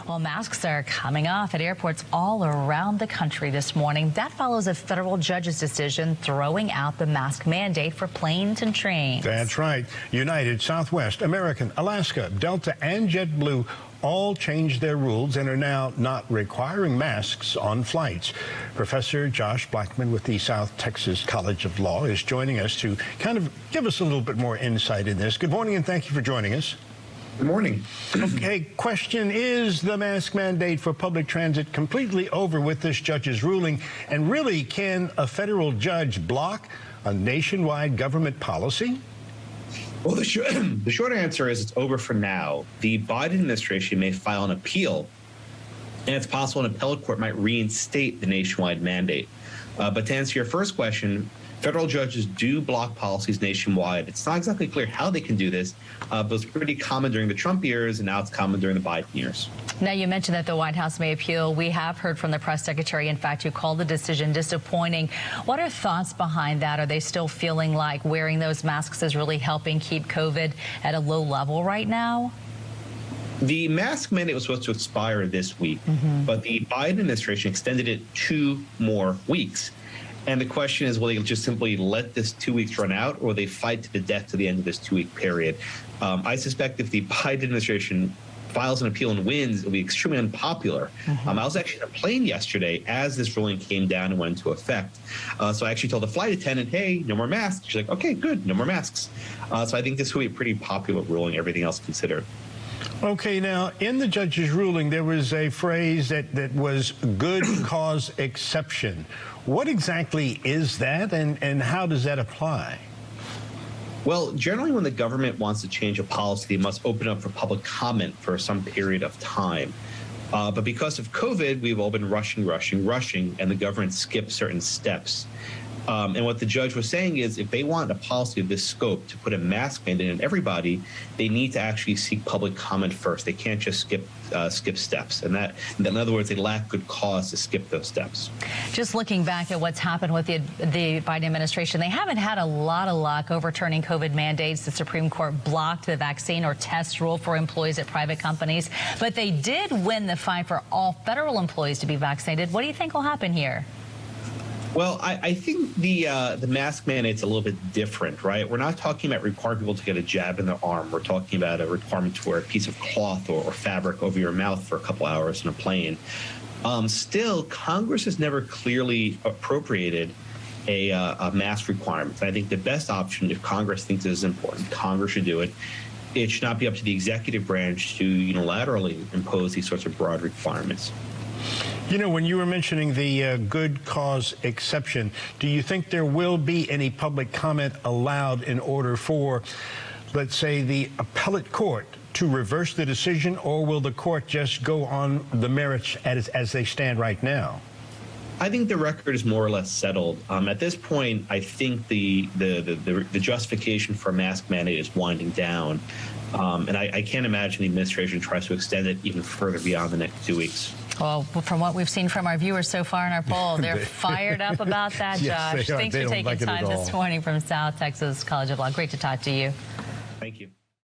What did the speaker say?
Well, masks are coming off at airports all around the country this morning. That follows a federal judge's decision throwing out the mask mandate for planes and trains. That's right. United, Southwest, American, Alaska, Delta, and JetBlue all changed their rules and are now not requiring masks on flights. Professor Josh Blackman with the South Texas College of Law is joining us to kind of give us a little bit more insight in this. Good morning, and thank you for joining us. Good morning. Okay, question, is the mask mandate for public transit completely over with this judge's ruling? And really, can a federal judge block a nationwide government policy? Well, the short answer is it's over for now. The Biden administration may file an appeal, and it's possible an appellate court might reinstate the nationwide mandate. But to answer your first question, federal judges do block policies nationwide. It's not exactly clear how they can do this, but it was pretty common during the Trump years, and now it's common during the Biden years. Now, you mentioned that the White House may appeal. We have heard from the press secretary, in fact, who called the decision disappointing. What are thoughts behind that? Are they still feeling like wearing those masks is really helping keep COVID at a low level right now? The mask mandate was supposed to expire this week, but the Biden administration extended it 2 more weeks. And the question is, will they just simply let this 2 weeks run out, or will they fight to the death to the end of this 2-week period? I suspect if the Biden administration files an appeal and wins, it'll be extremely unpopular. I was actually on a plane yesterday as this ruling came down and went into effect. So I actually told the flight attendant, hey, no more masks. She's like, okay, good, no more masks. So I think this will be a pretty popular ruling, everything else considered. Okay, now, in the judge's ruling, there was a phrase that was good cause exception. What exactly is that, and how does that apply? Well, generally when the government wants to change a policy, they must open up for public comment for some period of time. But because of COVID, we've all been rushing, and the government skipped certain steps. And what the judge was saying is, if they want a policy of this scope to put a mask mandate on everybody, they need to actually seek public comment first. They can't just skip steps. And in other words, they lack good cause to skip those steps. Just looking back at what's happened with the Biden administration, they haven't had a lot of luck overturning COVID mandates. The Supreme Court blocked the vaccine or test rule for employees at private companies, but they did win the fight for all federal employees to be vaccinated. What do you think will happen here? Well, I think the mask mandate's a little bit different, right? We're not talking about requiring people to get a jab in their arm. We're talking about a requirement to wear a piece of cloth or fabric over your mouth for a couple hours in a plane. Still, Congress has never clearly appropriated a mask requirement. I think the best option, if Congress thinks it is important, Congress should do it. It should not be up to the executive branch to unilaterally impose these sorts of broad requirements. You know, when you were mentioning the good cause exception, do you think there will be any public comment allowed in order for, let's say, the appellate court to reverse the decision, or will the court just go on the merits as they stand right now? I think the record is more or less settled. At this point, I think the justification for a mask mandate is winding down. And I can't imagine the administration tries to extend it even further beyond the next 2 weeks. Well, from what we've seen from our viewers so far in our poll, they're fired up about that, Yes, Josh. Thanks for taking time this morning from South Texas College of Law. Great to talk to you. Thank you.